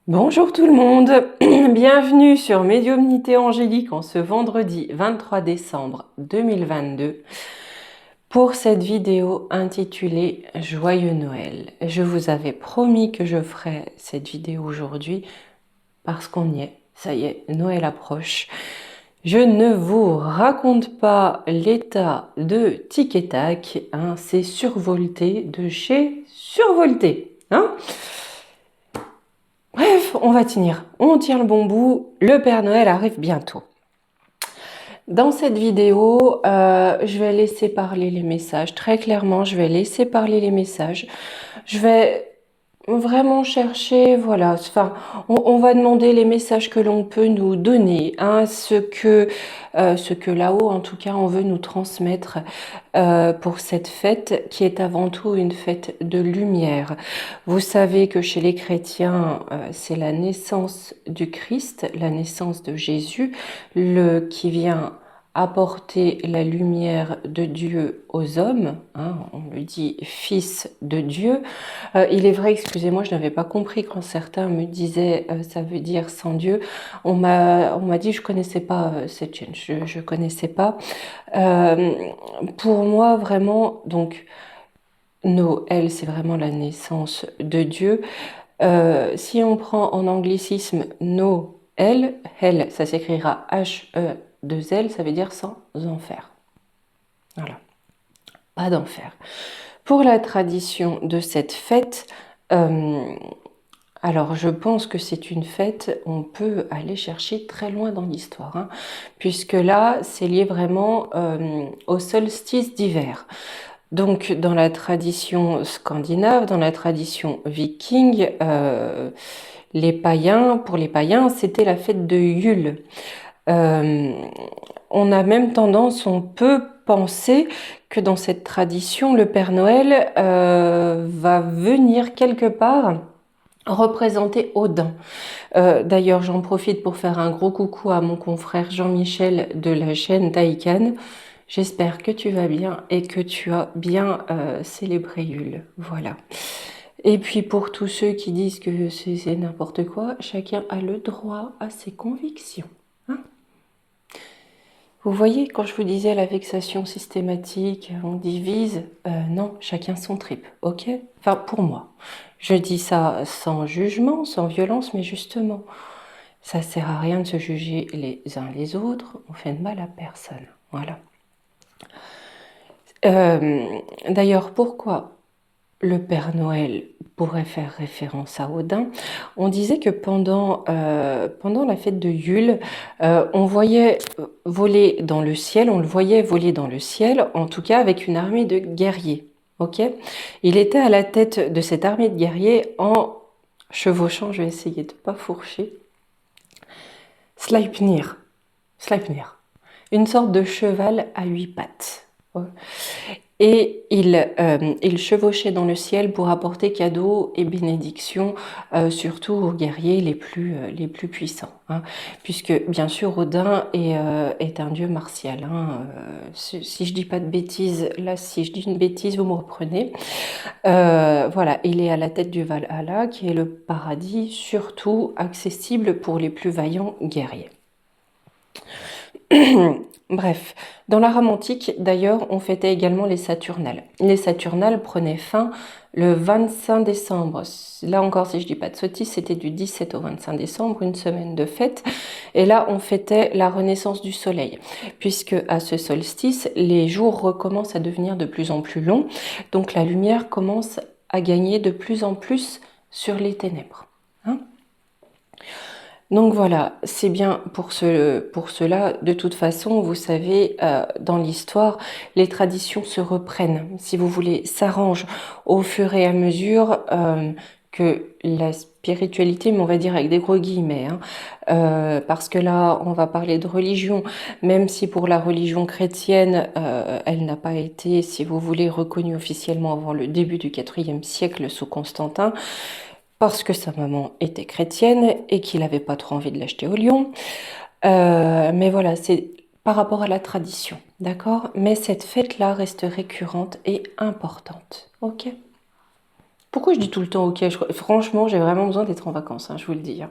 Bonjour tout le monde, bienvenue sur Médiumnité Angélique en ce vendredi 23 décembre 2022 pour cette vidéo intitulée Joyeux Noël. Je vous avais promis que je ferais cette vidéo aujourd'hui parce qu'on y est, ça y est, Noël approche. Je ne vous raconte pas l'état de Tic et Tac, hein, c'est survolté de chez survolté, hein. Bref, on va tenir, on tient le bon bout, le Père Noël arrive bientôt. Dans cette vidéo, je vais laisser parler les messages, très clairement, je vais laisser parler les messages. Je vais vraiment chercher, voilà, enfin, on va demander les messages que l'on peut nous donner, hein, ce que là-haut, en tout cas, on veut nous transmettre pour cette fête qui est avant tout une fête de lumière. Vous savez que chez les chrétiens, c'est la naissance du Christ, la naissance de Jésus, qui vient apporter la lumière de Dieu aux hommes, hein, on le dit fils de Dieu. Il est vrai, excusez-moi, je n'avais pas compris quand certains me disaient ça veut dire sans Dieu. On m'a dit, je connaissais pas cette chaîne, je connaissais pas. Euh, pour moi, vraiment, donc, Noël, c'est vraiment la naissance de Dieu. Si on prend en anglicisme Noël, Hell, ça s'écrira H-E-2-L, ça veut dire sans enfer. Voilà, pas d'enfer. Pour la tradition de cette fête, alors je pense que c'est une fête, on peut aller chercher très loin dans l'histoire, hein, puisque là, c'est lié vraiment au solstice d'hiver. Donc, dans la tradition scandinave, dans la tradition viking, pour les païens, c'était la fête de Yule. Euh, on a même tendance, on peut penser que dans cette tradition, le Père Noël va venir quelque part représenter Odin. D'ailleurs, j'en profite pour faire un gros coucou à mon confrère Jean-Michel de la chaîne Taïkan. J'espère que tu vas bien et que tu as bien célébré Yule. Voilà. Et puis pour tous ceux qui disent que c'est n'importe quoi, chacun a le droit à ses convictions. Hein. Vous voyez, quand je vous disais la vexation systématique, on divise, non, chacun son trip, ok? Enfin, pour moi. Je dis ça sans jugement, sans violence, mais justement, ça sert à rien de se juger les uns les autres, on fait de mal à personne. Voilà. D'ailleurs, pourquoi le Père Noël pourrait faire référence à Odin? On disait que pendant la fête de Yule, on voyait voler dans le ciel, on le voyait voler dans le ciel, en tout cas avec une armée de guerriers. Ok? Il était à la tête de cette armée de guerriers en chevauchant, je vais essayer de ne pas fourcher, Sleipnir. Sleipnir. Une sorte de cheval à 8 pattes. Et il chevauchait dans le ciel pour apporter cadeaux et bénédictions, surtout aux guerriers les plus puissants. Hein, puisque, bien sûr, Odin est un dieu martial. Hein, si je dis pas de bêtises, là, si je dis une bêtise, vous me reprenez. Voilà, il est à la tête du Valhalla, qui est le paradis, surtout accessible pour les plus vaillants guerriers. Bref, dans la Rome antique, d'ailleurs, on fêtait également les Saturnales. Les Saturnales prenaient fin le 25 décembre. Là encore, si je dis pas de sottises, c'était du 17 au 25 décembre, une semaine de fête. Et là, on fêtait la renaissance du soleil, puisque à ce solstice, les jours recommencent à devenir de plus en plus longs. Donc la lumière commence à gagner de plus en plus sur les ténèbres. Hein. Donc voilà, c'est bien pour cela. De toute façon, vous savez, dans l'histoire, les traditions se reprennent, si vous voulez, s'arrangent au fur et à mesure que la spiritualité, mais on va dire avec des gros guillemets, hein, parce que là, on va parler de religion, même si pour la religion chrétienne, elle n'a pas été, si vous voulez, reconnue officiellement avant le début du IVe siècle sous Constantin, parce que sa maman était chrétienne et qu'il n'avait pas trop envie de l'acheter au lion. Mais voilà, c'est par rapport à la tradition, d'accord? Mais cette fête-là reste récurrente et importante, ok? Pourquoi je dis tout le temps ok? Franchement, j'ai vraiment besoin d'être en vacances, hein, je vous le dis. Hein.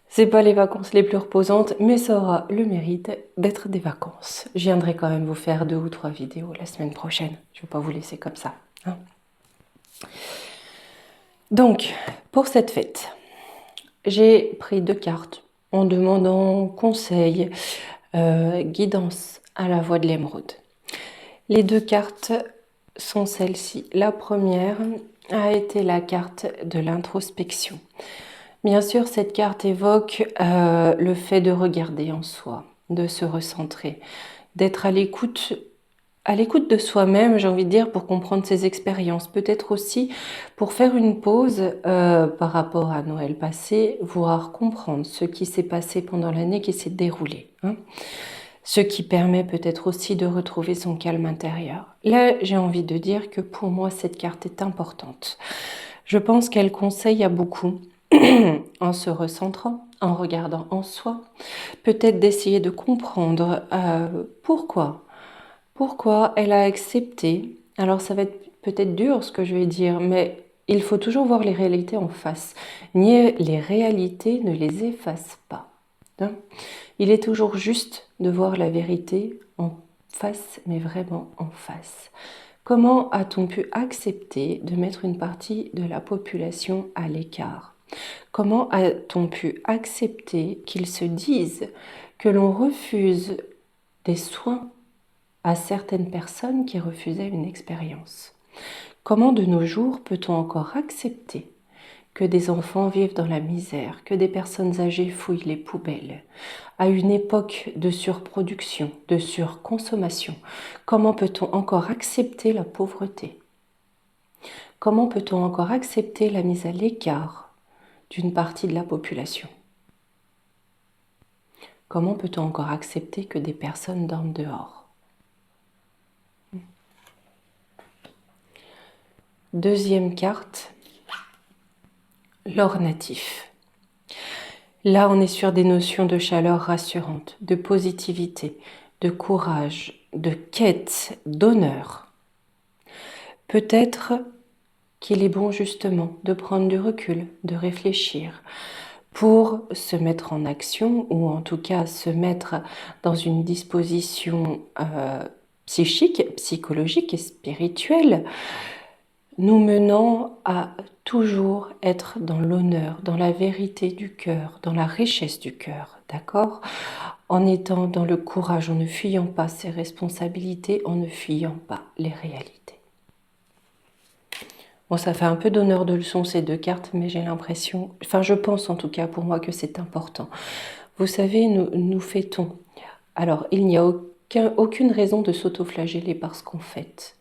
C'est pas les vacances les plus reposantes, mais ça aura le mérite d'être des vacances. Je viendrai quand même vous faire 2 ou 3 vidéos la semaine prochaine. Je ne vais pas vous laisser comme ça. Hein. Donc, pour cette fête, j'ai pris 2 cartes en demandant conseil, guidance à la voix de l'émeraude. Les 2 cartes sont celles-ci. La première a été la carte de l'introspection. Bien sûr, cette carte évoque le fait de regarder en soi, de se recentrer, d'être à l'écoute de soi-même, j'ai envie de dire, pour comprendre ses expériences. Peut-être aussi pour faire une pause par rapport à Noël passé, voire comprendre ce qui s'est passé pendant l'année qui s'est déroulée. Hein. Ce qui permet peut-être aussi de retrouver son calme intérieur. Là, j'ai envie de dire que pour moi, cette carte est importante. Je pense qu'elle conseille à beaucoup, en se recentrant, en regardant en soi, peut-être d'essayer de comprendre pourquoi elle a accepté. Alors ça va être peut-être dur ce que je vais dire, mais il faut toujours voir les réalités en face. Nier les réalités ne les efface pas. Hein. Il est toujours juste de voir la vérité en face, mais vraiment en face. Comment a-t-on pu accepter de mettre une partie de la population à l'écart? Comment a-t-on pu accepter qu'ils se disent que l'on refuse des soins à certaines personnes qui refusaient une expérience? Comment de nos jours peut-on encore accepter que des enfants vivent dans la misère, que des personnes âgées fouillent les poubelles, à une époque de surproduction, de surconsommation? Comment peut-on encore accepter la pauvreté? Comment peut-on encore accepter la mise à l'écart d'une partie de la population? Comment peut-on encore accepter que des personnes dorment dehors? Deuxième carte, l'or natif. Là, on est sur des notions de chaleur rassurante, de positivité, de courage, de quête, d'honneur. Peut-être qu'il est bon justement de prendre du recul, de réfléchir pour se mettre en action ou en tout cas se mettre dans une disposition psychique, psychologique et spirituelle, nous menant à toujours être dans l'honneur, dans la vérité du cœur, dans la richesse du cœur, d'accord? En étant dans le courage, en ne fuyant pas ses responsabilités, en ne fuyant pas les réalités. Bon, ça fait un peu d'honneur de leçon ces 2 cartes, mais j'ai l'impression, enfin je pense en tout cas pour moi que c'est important. Vous savez, nous fêtons. Alors, il n'y a aucune raison de s'autoflageller parce qu'on fête.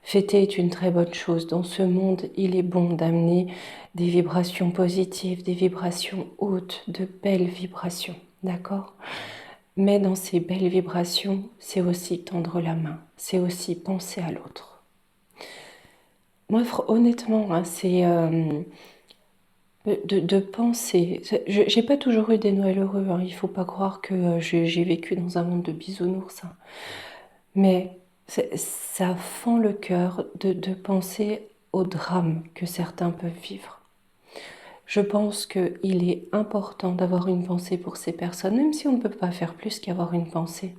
Fêter est une très bonne chose. Dans ce monde, il est bon d'amener des vibrations positives, des vibrations hautes, de belles vibrations. D'accord? Mais dans ces belles vibrations, c'est aussi tendre la main, c'est aussi penser à l'autre. Moi, honnêtement, hein, c'est de penser. J'ai pas toujours eu des Noëls heureux, hein. Il faut pas croire que j'ai vécu dans un monde de bisounours. Hein. Mais ça fend le cœur de penser au drame que certains peuvent vivre. Je pense qu'il est important d'avoir une pensée pour ces personnes, même si on ne peut pas faire plus qu'avoir une pensée.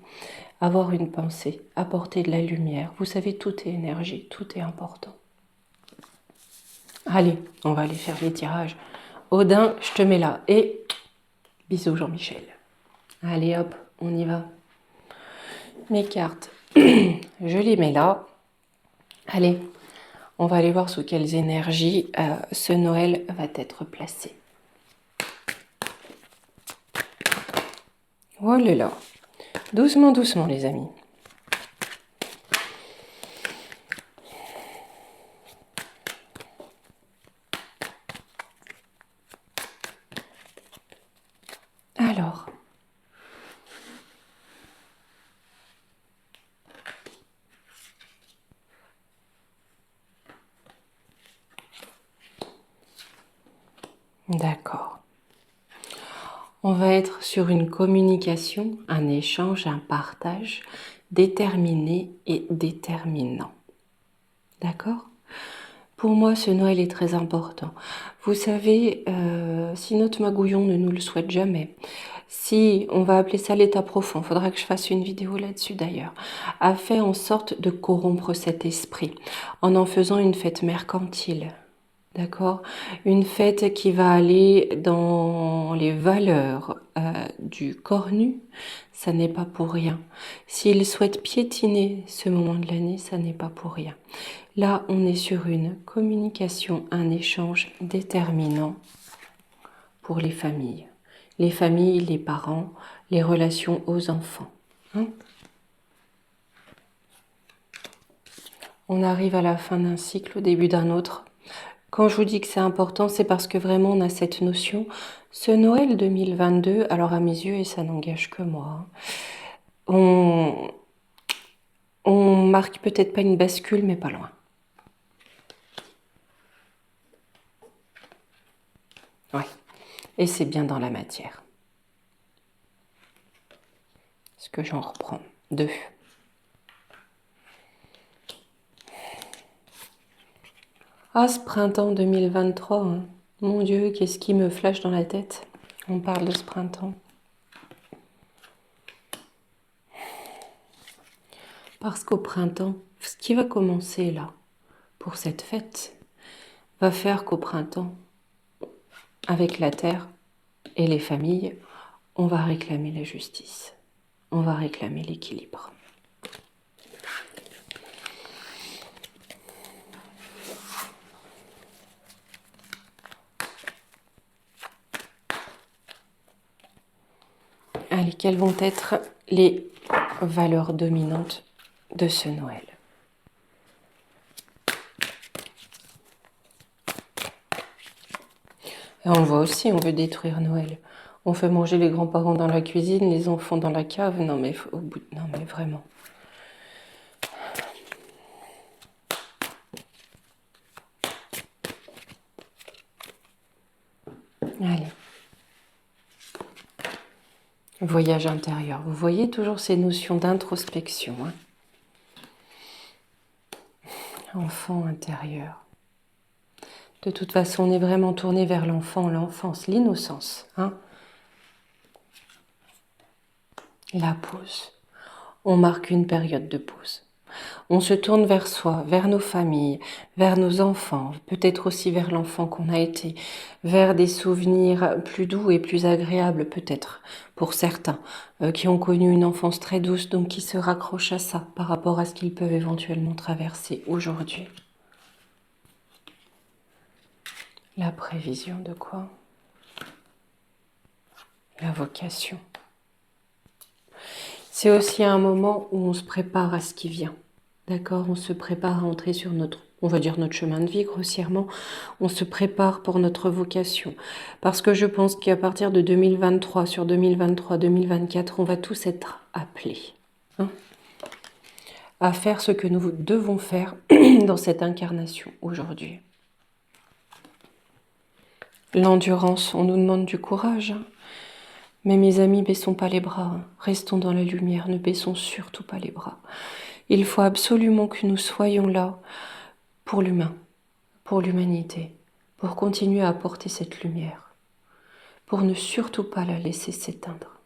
Avoir une pensée, apporter de la lumière. Vous savez, tout est énergie, tout est important. Allez, on va aller faire les tirages. Odin, je te mets là. Et bisous Jean-Michel. Allez hop, on y va. Mes cartes, je les mets là. Allez, on va aller voir sous quelles énergies ce Noël va être placé. Oh là là. Doucement, doucement les amis. Alors. D'accord. On va être sur une communication, un échange, un partage déterminé et déterminant. D'accord? Pour moi, ce Noël est très important. Vous savez, si notre magouillon ne nous le souhaite jamais, si on va appeler ça l'état profond, faudra que je fasse une vidéo là-dessus d'ailleurs, a fait en sorte de corrompre cet esprit en faisant une fête mercantile. D'accord? Une fête qui va aller dans les valeurs du corps nu, ça n'est pas pour rien. S'il souhaite piétiner ce moment de l'année, ça n'est pas pour rien. Là, on est sur une communication, un échange déterminant pour les familles, les parents, les relations aux enfants. Hein? On arrive à la fin d'un cycle, au début d'un autre. Quand je vous dis que c'est important, c'est parce que vraiment on a cette notion. Ce Noël 2022, alors à mes yeux, et ça n'engage que moi, on marque peut-être pas une bascule, mais pas loin. Ouais, et c'est bien dans la matière. Ce que j'en reprends. 2. Ah, ce printemps 2023, hein. Mon Dieu, qu'est-ce qui me flash dans la tête? On parle de ce printemps. Parce qu'au printemps, ce qui va commencer là, pour cette fête, va faire qu'au printemps, avec la terre et les familles, on va réclamer la justice. On va réclamer l'équilibre. Allez, quelles vont être les valeurs dominantes de ce Noël? Et on le voit aussi, on veut détruire Noël. On fait manger les grands-parents dans la cuisine, les enfants dans la cave. Non mais, non mais vraiment. Allez. Voyage intérieur. Vous voyez toujours ces notions d'introspection. Hein? Enfant intérieur. De toute façon, on est vraiment tourné vers l'enfant, l'enfance, l'innocence. Hein? La pause. On marque une période de pause. On se tourne vers soi, vers nos familles, vers nos enfants, peut-être aussi vers l'enfant qu'on a été, vers des souvenirs plus doux et plus agréables peut-être pour certains qui ont connu une enfance très douce, donc qui se raccrochent à ça par rapport à ce qu'ils peuvent éventuellement traverser aujourd'hui. La prévision de quoi? La vocation. C'est aussi un moment où on se prépare à ce qui vient. D'accord? On se prépare à entrer sur notre, on va dire notre chemin de vie grossièrement. On se prépare pour notre vocation. Parce que je pense qu'à partir de 2023, sur 2023, 2024, on va tous être appelés hein, à faire ce que nous devons faire dans cette incarnation aujourd'hui. L'endurance, on nous demande du courage. Hein. Mais mes amis, baissons pas les bras. Hein. Restons dans la lumière, ne baissons surtout pas les bras. Il faut absolument que nous soyons là pour l'humain, pour l'humanité, pour continuer à apporter cette lumière, pour ne surtout pas la laisser s'éteindre.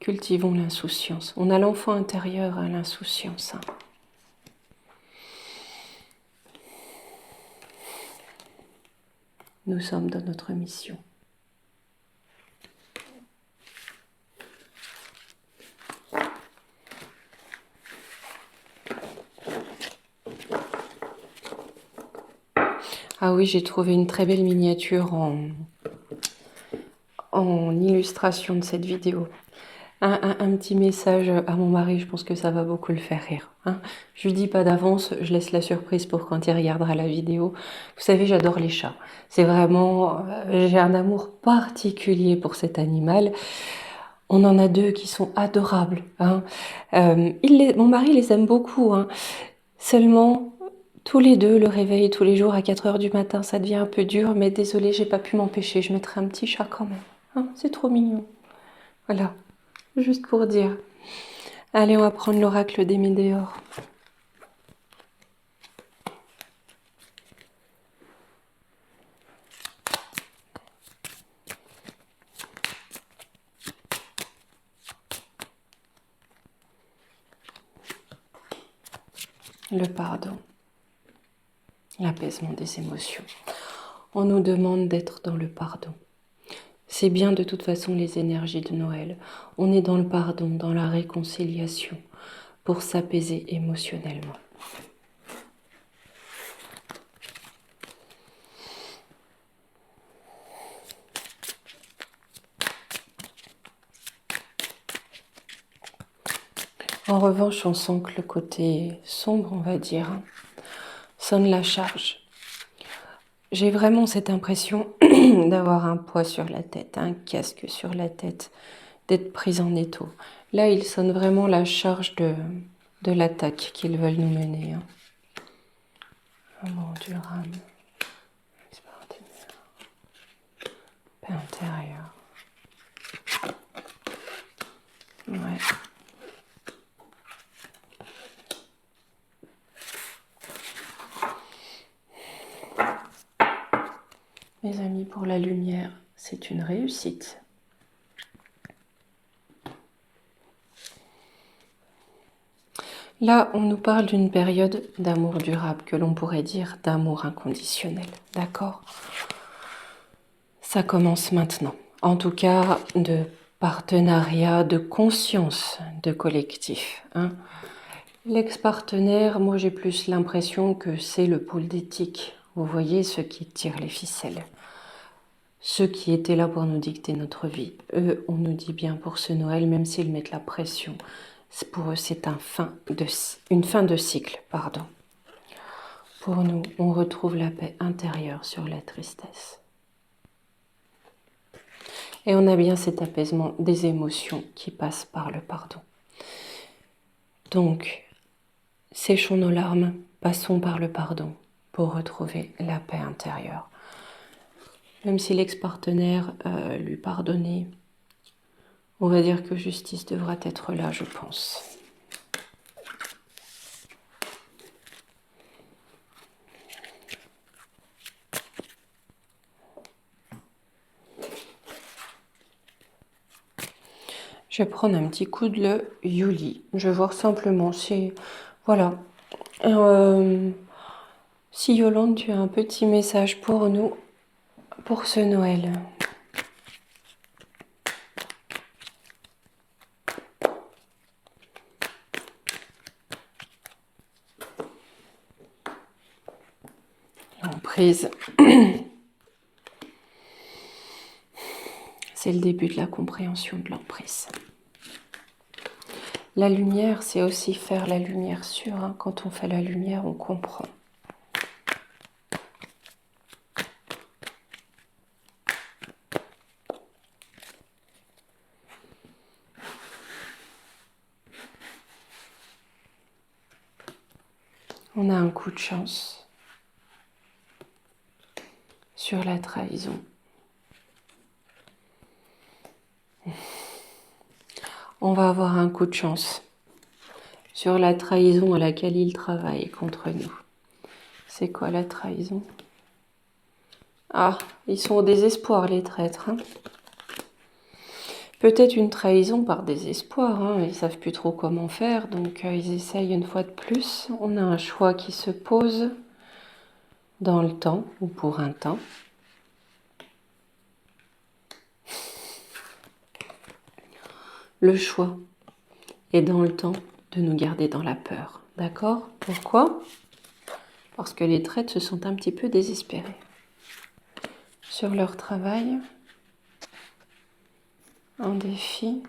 Cultivons l'insouciance. On a l'enfant intérieur à l'insouciance. Hein. Nous sommes dans notre mission. Ah oui, j'ai trouvé une très belle miniature en illustration de cette vidéo. Un petit message à mon mari, je pense que ça va beaucoup le faire rire. Hein. Je lui dis pas d'avance, je laisse la surprise pour quand il regardera la vidéo. Vous savez, j'adore les chats. C'est vraiment, j'ai un amour particulier pour cet animal. On en a 2 qui sont adorables. Hein. Mon mari les aime beaucoup. Hein. Seulement, tous les 2, le réveil tous les jours à 4 heures du matin, ça devient un peu dur, mais désolée, j'ai pas pu m'empêcher. Je mettrai un petit chat quand même. Hein, c'est trop mignon. Voilà, juste pour dire. Allez, on va prendre l'oracle des météores. Le pardon, l'apaisement des émotions. On nous demande d'être dans le pardon. C'est bien de toute façon les énergies de Noël. On est dans le pardon, dans la réconciliation, pour s'apaiser émotionnellement. En revanche, on sent que le côté sombre, on va dire, sonne la charge. J'ai vraiment cette impression d'avoir un poids sur la tête, un casque sur la tête, d'être prise en étau. Là, il sonne vraiment la charge de l'attaque qu'ils veulent nous mener. Amour du rame, paix intérieure. Ouais. Mes amis, pour la lumière, c'est une réussite. Là, on nous parle d'une période d'amour durable, que l'on pourrait dire d'amour inconditionnel, d'accord? Ça commence maintenant. En tout cas, de partenariat, de conscience, de collectif. Hein. L'ex-partenaire, moi j'ai plus l'impression que c'est le pôle d'éthique. Vous voyez, ceux qui tirent les ficelles. Ceux qui étaient là pour nous dicter notre vie. Eux, on nous dit bien pour ce Noël, même s'ils mettent la pression. Pour eux, c'est une fin de cycle, pardon. Pour nous, on retrouve la paix intérieure sur la tristesse. Et on a bien cet apaisement des émotions qui passe par le pardon. Donc, séchons nos larmes, passons par le pardon pour retrouver la paix intérieure. Même si l'ex-partenaire lui pardonnait, on va dire que justice devra être là, je pense. Je vais prendre un petit coup de le Yuli. Je vais voir simplement si... Voilà. Si Yolande, tu as un petit message pour nous, pour ce Noël. L'emprise. C'est le début de la compréhension de l'emprise. La lumière, c'est aussi faire la lumière sur. Hein. Quand on fait la lumière, on comprend. On a un coup de chance sur la trahison. On va avoir un coup de chance sur la trahison à laquelle il travaille contre nous. C'est quoi la trahison? Ah, ils sont au désespoir, les traîtres. Hein. Peut-être une trahison par désespoir. Hein. Ils ne savent plus trop comment faire, donc ils essayent une fois de plus. On a un choix qui se pose dans le temps, ou pour un temps. Le choix est dans le temps de nous garder dans la peur. D'accord? Pourquoi? Parce que les traîtres se sont un petit peu désespérés. Sur leur travail, un défi,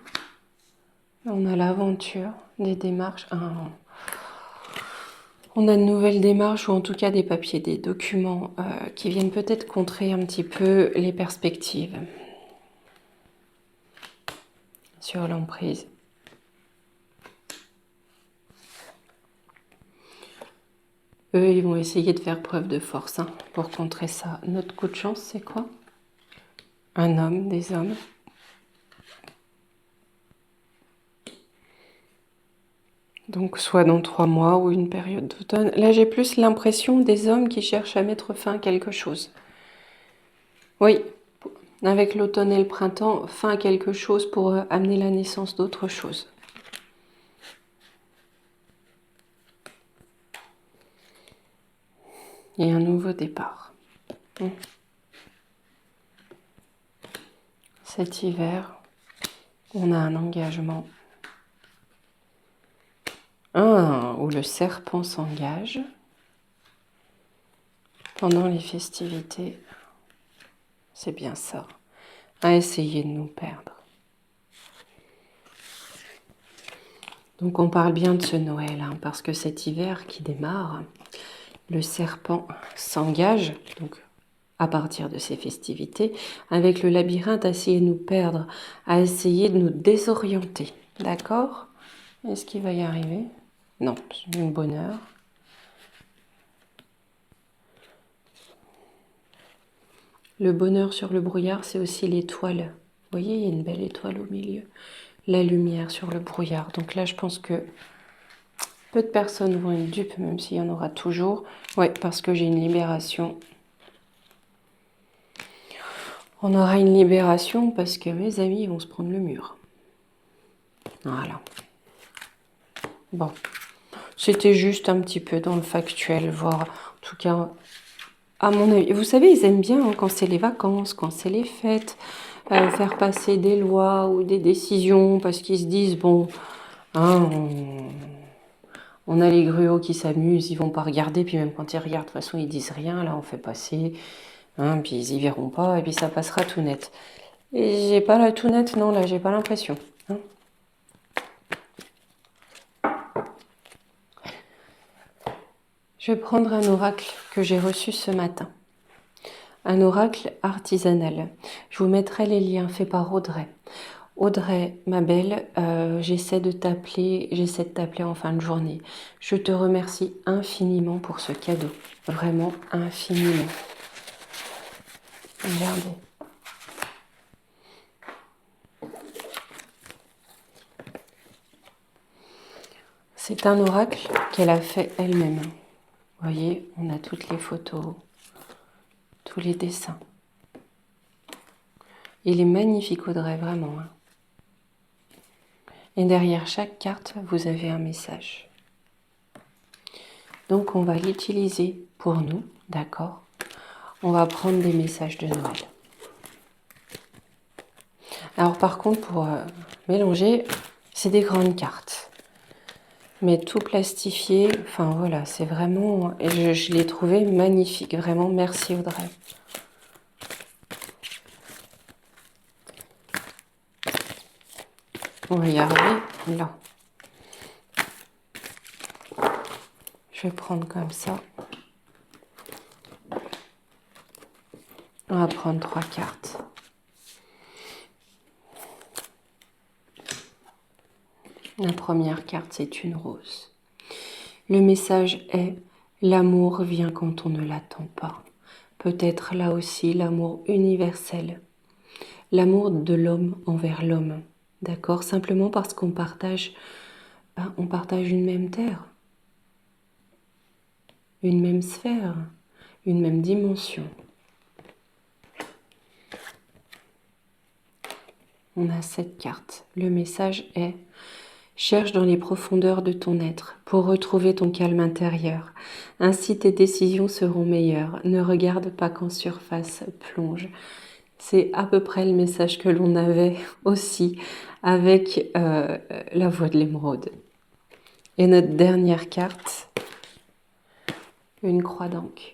on a l'aventure, des démarches, on a de nouvelles démarches ou en tout cas des papiers, des documents qui viennent peut-être contrer un petit peu les perspectives sur l'emprise. Eux, ils vont essayer de faire preuve de force pour contrer ça. Notre coup de chance, c'est quoi? Un homme, des hommes. Donc soit dans 3 mois ou une période d'automne. Là, j'ai plus l'impression des hommes qui cherchent à mettre fin à quelque chose. Oui, avec l'automne et le printemps, fin à quelque chose pour amener la naissance d'autre chose. Et un nouveau départ. Cet hiver, on a un engagement. Où le serpent s'engage pendant les festivités. C'est bien ça. À essayer de nous perdre. Donc on parle bien de ce Noël, hein, parce que cet hiver qui démarre, le serpent s'engage, donc à partir de ces festivités, avec le labyrinthe à essayer de nous perdre, à essayer de nous désorienter. D'accord? Est-ce qu'il va y arriver? Non, c'est une bonne heure. Le bonheur sur le brouillard, c'est aussi l'étoile. Vous voyez, il y a une belle étoile au milieu. La lumière sur le brouillard. Donc là, je pense que peu de personnes vont être dupes, même s'il y en aura toujours. Ouais, parce que j'ai une libération. On aura une libération parce que mes amis ils vont se prendre le mur. Voilà. Bon. C'était juste un petit peu dans le factuel, voir, en tout cas, à mon avis. Vous savez, ils aiment bien hein, quand c'est les vacances, quand c'est les fêtes, faire passer des lois ou des décisions parce qu'ils se disent, bon, hein, on a les gruots qui s'amusent, ils vont pas regarder, puis même quand ils regardent, de toute façon, ils disent rien, là, on fait passer, hein, puis ils y verront pas, et puis ça passera tout net. Et j'ai pas la tout net, non, là, j'ai pas l'impression. Hein. Je vais prendre un oracle que j'ai reçu ce matin. Un oracle artisanal. Je vous mettrai les liens faits par Audrey. Audrey, ma belle, j'essaie de t'appeler en fin de journée. Je te remercie infiniment pour ce cadeau. Vraiment infiniment. Regardez. C'est un oracle qu'elle a fait elle-même. Vous voyez, on a toutes les photos, tous les dessins. Il est magnifique, Audrey, vraiment. Hein. Et derrière chaque carte, vous avez un message. Donc, on va l'utiliser pour nous, d'accord? On va prendre des messages de Noël. Alors, par contre, pour mélanger, c'est des grandes cartes. Mais tout plastifié, enfin voilà, c'est vraiment... Et je l'ai trouvé magnifique, vraiment, merci Audrey. On va y arriver là. Je vais prendre comme ça. On va prendre 3 cartes. La première carte, c'est une rose. Le message est « L'amour vient quand on ne l'attend pas ». Peut-être là aussi l'amour universel. L'amour de l'homme envers l'homme. D'accord? Simplement parce qu'on partage, on partage une même terre. Une même sphère. Une même dimension. On a cette carte. Le message est « Cherche dans les profondeurs de ton être pour retrouver ton calme intérieur. Ainsi tes décisions seront meilleures. Ne regarde pas qu'en surface plonge. » C'est à peu près le message que l'on avait aussi avec la voix de l'émeraude. Et notre dernière carte, une croix d'encre.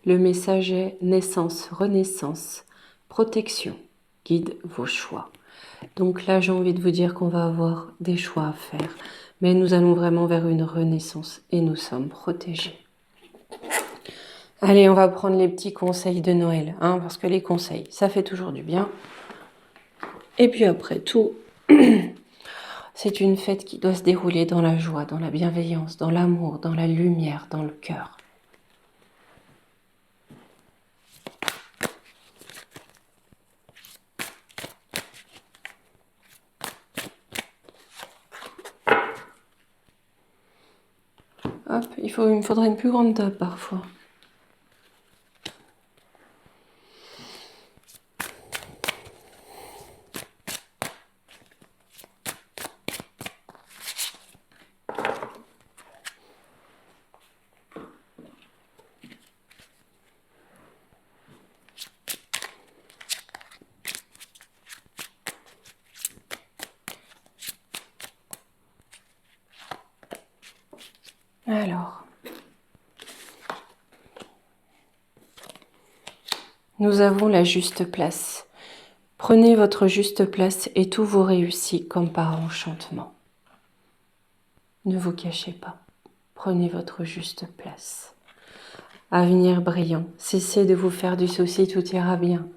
Le message est « Naissance, renaissance, protection. Guide vos choix. » Donc là, j'ai envie de vous dire qu'on va avoir des choix à faire. Mais nous allons vraiment vers une renaissance et nous sommes protégés. Allez, on va prendre les petits conseils de Noël, hein, parce que les conseils, ça fait toujours du bien. Et puis après tout, c'est une fête qui doit se dérouler dans la joie, dans la bienveillance, dans l'amour, dans la lumière, dans le cœur. il me faudrait une plus grande table parfois. Alors, nous avons la juste place. Prenez votre juste place et tout vous réussit comme par enchantement. Ne vous cachez pas. Prenez votre juste place. Avenir brillant. Cessez de vous faire du souci, tout ira bien.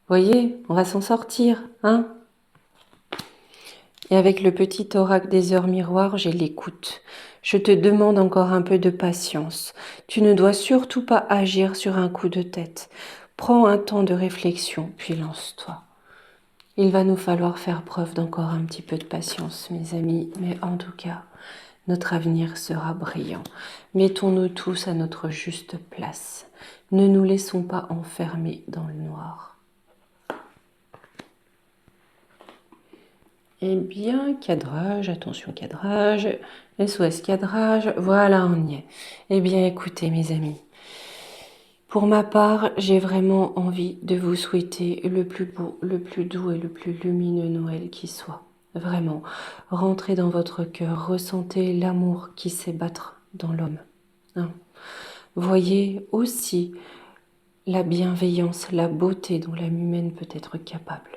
Voyez, on va s'en sortir, hein? Et avec le petit oracle des heures miroirs, j'ai l'écoute. Je te demande encore un peu de patience. Tu ne dois surtout pas agir sur un coup de tête. Prends un temps de réflexion, puis lance-toi. Il va nous falloir faire preuve d'encore un petit peu de patience, mes amis, mais en tout cas, notre avenir sera brillant. Mettons-nous tous à notre juste place. Ne nous laissons pas enfermer dans le noir. Eh bien, cadrage, attention cadrage, SOS cadrage, voilà, on y est. Eh bien, écoutez mes amis, pour ma part, j'ai vraiment envie de vous souhaiter le plus beau, le plus doux et le plus lumineux Noël qui soit. Vraiment, rentrez dans votre cœur, ressentez l'amour qui sait battre dans l'homme. Hein. Voyez aussi la bienveillance, la beauté dont l'âme humaine peut être capable.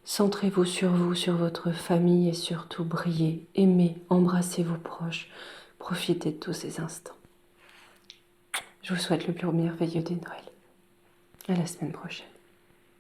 Centrez-vous, sur votre famille et surtout brillez, aimez, embrassez vos proches, profitez de tous ces instants. Je vous souhaite le plus merveilleux des Noëls. À la semaine prochaine.